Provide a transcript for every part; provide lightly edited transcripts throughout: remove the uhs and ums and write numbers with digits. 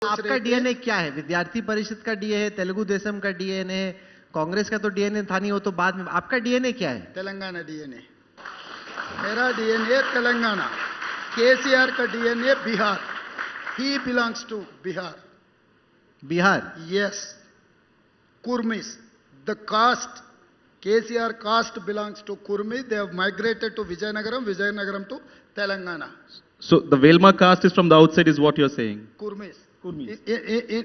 आपका डीएनए क्या है? विद्यार्थी परिषद का डीएनए है, तेलुगु देशम का डीएनए है, कांग्रेस का तो डीएनए था नहीं, वो तो बाद में। आपका डीएनए क्या है? तेलंगाना डीएनए। मेरा डीएनए तेलंगाना। केसीआर का डीएनए बिहार। ही belongs to Bihar. Bihar? Yes. Kurmis. The caste, KCR caste belongs to Kurmis. They have migrated to Vijayanagaram, Vijayanagaram to Telangana. So the Velma caste is from the outside, is what you're saying? Kurmis. Kurmis.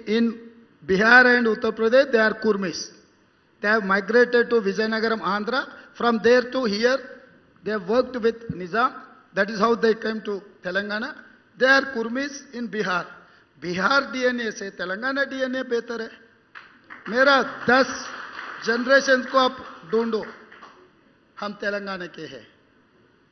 In Bihar and Uttar Pradesh, they are Kurmis. They have migrated to Vijayanagaram, Andhra. From there to here, they have worked with Nizam. That is how they came to Telangana. They are Kurmis in Bihar. Bihar DNA से Telangana DNA बेहतर है। मेरा 10 generation को आप ढूंढो, हम तेलंगाना के हैं।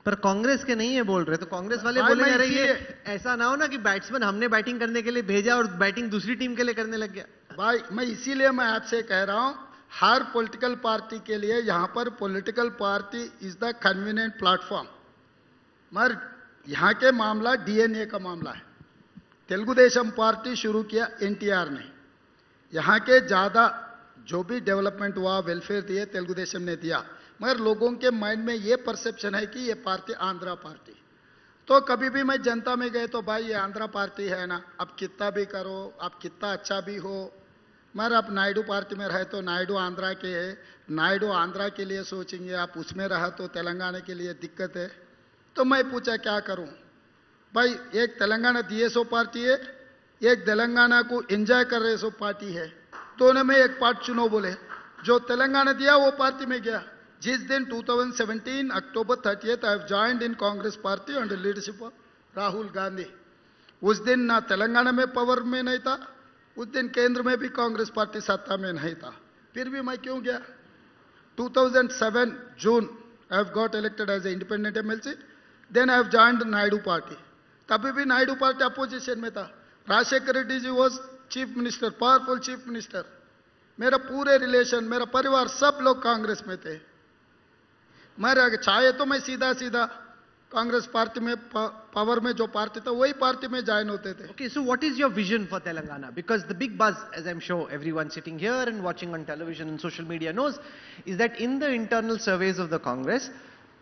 पर कांग्रेस के नहीं है बोल रहे, तो कांग्रेस वाले बोले जा रहे हैं ऐसा ना हो ना कि बैट्समैन हमने बैटिंग करने के लिए भेजा और बैटिंग दूसरी टीम के लिए करने लग गया। भाई मैं इसीलिए मैं आपसे कह रहा हूं, हर पॉलिटिकल पार्टी के लिए यहां पर political party is the convenient platform. मगर यहां के मामला डीएनए का मामला है। तेलुगु देशम पार्टी शुरू किया एनटीआर ने। यहां के ज्यादा जो भी डेवलपमेंट हुआ, वेलफेयर दिए, तेलुगु देशम ने दिया। मगर लोगों के माइंड में ये परसेप्शन है कि ये पार्टी आंध्रा पार्टी। तो कभी भी मैं जनता में गए तो भाई ये आंध्रा पार्टी है ना, अब कितना भी करो, आप कितना अच्छा भी हो। मगर आप नायडू पार्टी में रहे तो नायडू आंध्रा के है, नायडू आंध्रा के लिए सोचेंगे, आप उसमें रहा तो तेलंगाना के लिए दिक्कत है। तो मैं पूछा क्या करूं भाई, एक तेलंगाना दिए सो पार्टी है, एक तेलंगाना को एंजॉय कर रहे सो पार्टी है। दोनों में एक पार्ट चुनो बोले, जो तेलंगाना दिया वो पार्टी में गया। जिस दिन 2017 अक्टूबर 30 आई have joined in Congress party under leadership of Rahul Gandhi. उस दिन ना तेलंगाना में पावर में नहीं था, उस दिन केंद्र में भी कांग्रेस पार्टी सत्ता में नहीं था, फिर भी मैं क्यों गया। 2007 June I have got elected as a independent MLC, then I have joined Naidu party. तभी भी नायडू पार्टी अपोजिशन में था। Rajashekhar Reddy ji was chief minister, powerful chief minister. मेरा पूरे रिलेशन, मेरा परिवार सब लोग कांग्रेस में थे। मैं चाहे तो मैं सीधा सीधा कांग्रेस पार्टी में, पावर में जो पार्टी था वही पार्टी में ज्वाइन होते थे। Okay, so what is your vision for Telangana? Because the big buzz, as I'm sure everyone sitting here and watching on television and social media knows, is that in the internal surveys of the Congress,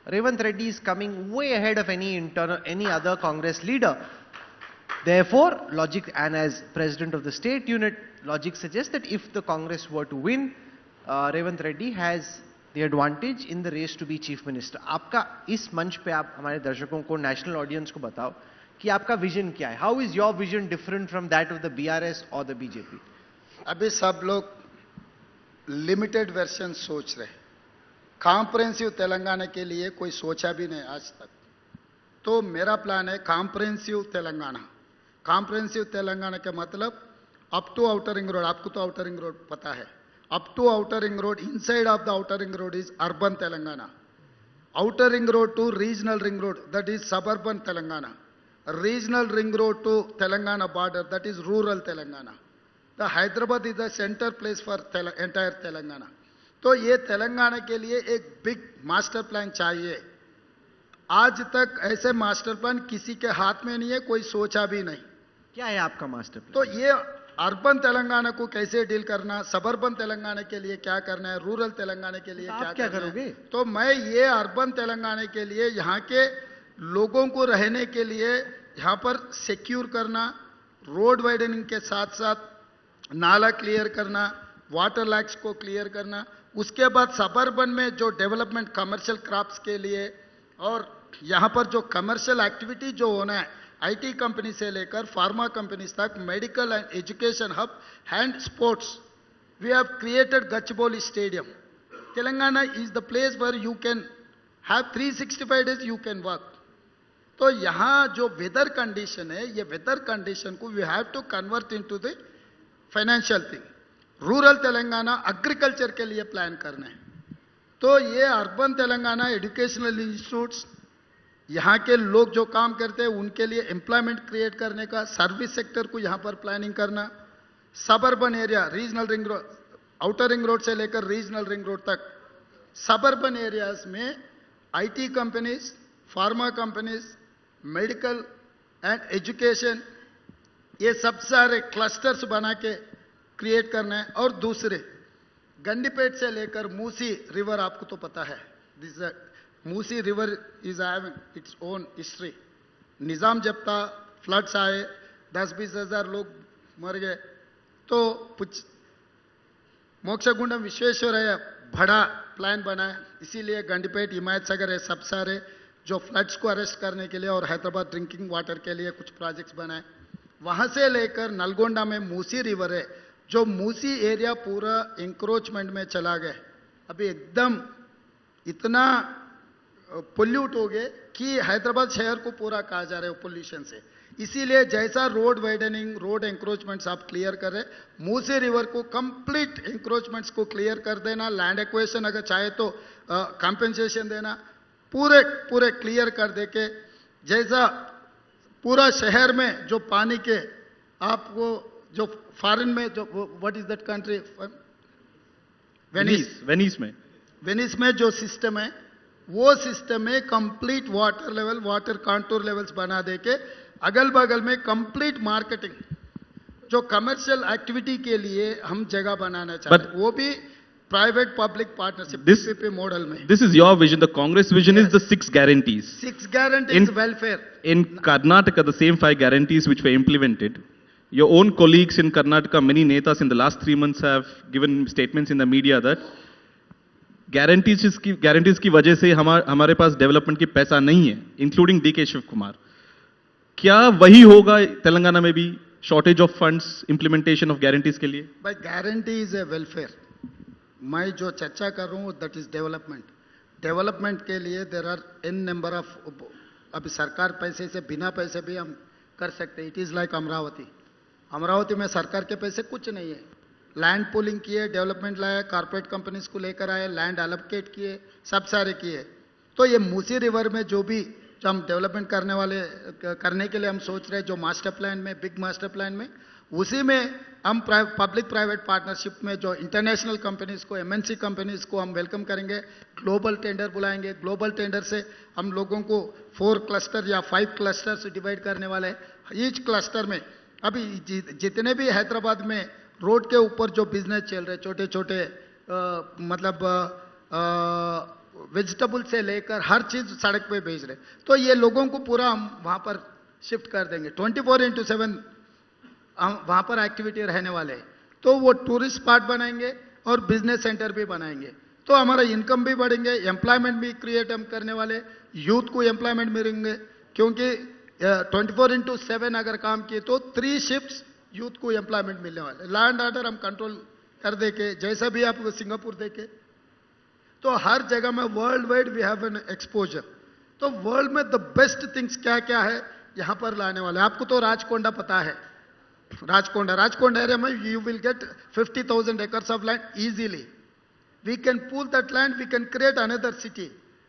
Revanth Reddy is coming way ahead of any other Congress leader. Therefore, logic, and as president of the state unit, logic suggests that if the Congress were to win, Revanth Reddy has the advantage in the race to be chief minister. आपका इस मंच पे आप हमारे दर्शकों को, national audience को बताओ कि आपका विजन क्या है? How is your vision different from that of the BRS or the BJP? अभी सब लोग लिमिटेड वर्जन सोच रहे, कॉम्प्रिहेंसिव तेलंगाना के लिए कोई सोचा भी नहीं आज तक। तो मेरा प्लान है कॉम्प्रिहेंसिव तेलंगाना। कॉम्प्रिहेंसिव तेलंगाना का मतलब up to outer ring road, आपको तो आउटर रिंग रोड पता है, up to outer ring road, inside of the outer ring road is urban Telangana, outer ring road to regional ring road that is suburban Telangana, regional ring road to Telangana border that is rural Telangana. The Hyderabad is the centre place for entire Telangana. तो ये तेलंगाना के लिए एक big master plan चाहिए। आज तक ऐसे master plan किसी के हाथ में नहीं है, कोई सोचा भी नहीं। क्या है आपका मास्टर प्लान? तो ये अर्बन तेलंगाना को कैसे डील करना, सबर्बन तेलंगाना के लिए क्या करना है, रूरल तेलंगाना के लिए क्या करोगे? तो मैं ये अर्बन तेलंगाना के लिए यहाँ के लोगों को रहने के लिए यहाँ पर सिक्योर करना, रोड वाइडनिंग के साथ साथ नाला क्लियर करना, वाटर लैक्स को क्लियर करना, उसके बाद सबर्बन में जो डेवलपमेंट कमर्शियल क्रॉप्स के लिए, और यहाँ पर जो कमर्शियल एक्टिविटी जो होना है, आईटी कंपनी से लेकर फार्मा कंपनीज तक, medical and education hub and sports, we have created Gachibowli stadium. Telangana is the place where you can have 365 days you can work. तो यहाँ जो वेदर कंडीशन है, ये वेदर कंडीशन को we have to convert into the financial thing. Rural Telangana agriculture के लिए plan करना है। तो ये अर्बन तेलंगाना एजुकेशनल इंस्टीट्यूट्स, यहाँ के लोग जो काम करते हैं उनके लिए एम्प्लॉयमेंट क्रिएट करने का, सर्विस सेक्टर को यहाँ पर प्लानिंग करना, suburban area, regional ring road, outer ring road से लेकर रीजनल रिंग रोड तक, सबर्बन एरियाज में IT companies, pharma companies, medical and education, ये सब सारे क्लस्टर्स बना के क्रिएट करना है। और दूसरे गंडीपेट से लेकर मूसी रिवर, आपको तो पता है, this Musi river is having its own history. Nizam जब था, फ्लड्स आए, 10-20 हजार लोग मर गए, तो मोक्षगुंडम विश्वेश्वरैया बड़ा प्लान बनाया, इसीलिए गंडीपेट, हिमायत सागर, ये सब सारे जो फ्लड्स को अरेस्ट करने के लिए और हैदराबाद ड्रिंकिंग वाटर के लिए कुछ प्रोजेक्ट्स बनाए। वहां से लेकर नलगोंडा में मूसी रिवर है, जो मूसी एरिया पूरा इंक्रोचमेंट में चला गया, अभी एकदम इतना पोल्यूट हो गए कि हैदराबाद शहर को पूरा कहा जा रहा है पोल्यूशन से। इसीलिए जैसा रोड वाइडनिंग, रोड एंक्रोचमेंट्स आप क्लियर कर रहे, मूसी रिवर को कंप्लीट एंक्रोचमेंट्स को क्लियर कर देना, लैंड एक्वेशन अगर चाहे तो कॉम्पेंसेशन देना, पूरे क्लियर कर दे के, जैसा पूरा शहर में जो पानी के आपको जो फॉरेन में जो what is that country, Venice में जो सिस्टम है, वो सिस्टम में complete water level, water contour levels बना दे के अगल बगल में कंप्लीट मार्केटिंग, जो कमर्शियल एक्टिविटी के लिए हम जगह बनाना चाहते हैं, वो भी private public partnership PPP model में। This is your vision. The Congress vision is the 6 guarantees. 6 guarantees welfare. In Karnataka, the same 5 guarantees which were implemented. Your own colleagues in Karnataka, many netas in the last 3 months have given statements in the media that guarantees की वजह से हमारे पास development की पैसा नहीं है, including DK Shiv Kumar. क्या वही होगा तेलंगाना में भी, shortage of funds implementation of guarantees के लिए? By guarantee is a welfare. मैं जो चर्चा कर रहा हूँ दैट इज डेवलपमेंट। डेवलपमेंट के लिए there are an number of, अभी सरकार पैसे से, बिना पैसे भी हम कर सकते हैं। It is like Amravati. Amravati में सरकार के पैसे कुछ नहीं है, लैंड पूलिंग किए, डेवलपमेंट लाया, कारपोरेट कंपनीज को लेकर आए, लैंड एलोकेट किए, सब सारे किए। तो ये मूसी रिवर में जो भी जो हम डेवलपमेंट करने के लिए हम सोच रहे हैं, जो मास्टर प्लान में, बिग मास्टर प्लान में, उसी में हम पब्लिक प्राइवेट पार्टनरशिप में जो इंटरनेशनल कंपनीज को, MNC कंपनीज को हम वेलकम करेंगे, ग्लोबल टेंडर बुलाएंगे। ग्लोबल टेंडर से हम लोगों को 4 क्लस्टर या 5 क्लस्टर डिवाइड करने वाले हैं। ईच क्लस्टर में अभी जितने भी हैदराबाद में रोड के ऊपर जो बिजनेस चल रहे, छोटे छोटे मतलब वेजिटेबल से लेकर हर चीज सड़क पे भेज रहे, तो ये लोगों को पूरा हम वहां पर शिफ्ट कर देंगे। 24/7 वहां पर एक्टिविटी रहने वाले हैं। तो वो टूरिस्ट स्पॉट बनाएंगे और बिजनेस सेंटर भी बनाएंगे, तो हमारा इनकम भी बढ़ेंगे, एम्प्लॉयमेंट भी क्रिएट हम करने वाले, यूथ को एम्प्लॉयमेंट मिलेंगे। क्योंकि 24/7 अगर काम किए तो 3 शिफ्ट्स यूथ को एम्प्लॉयमेंट मिलने वाले। लैंड ऑर्डर हम कंट्रोल कर देके, जैसा भी आप सिंगापुर देखे, तो हर जगह में world wide we have an exposure. तो वर्ल्ड में द बेस्ट थिंग्स क्या क्या है यहां पर लाने वाले। आपको तो राजकोंडा पता है, राजकोंडा एरिया में you will get 50,000 acres of land easily. We can pool that land, we can create another city.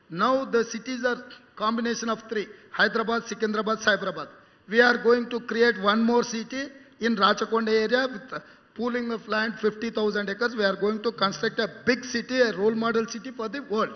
Now the cities are combination of 3, Hyderabad, Secunderabad, Cyberabad. We are going to create one more city in Rajakonda area with pooling of land 50,000 acres. We are going to construct a big city, a role model city for the world.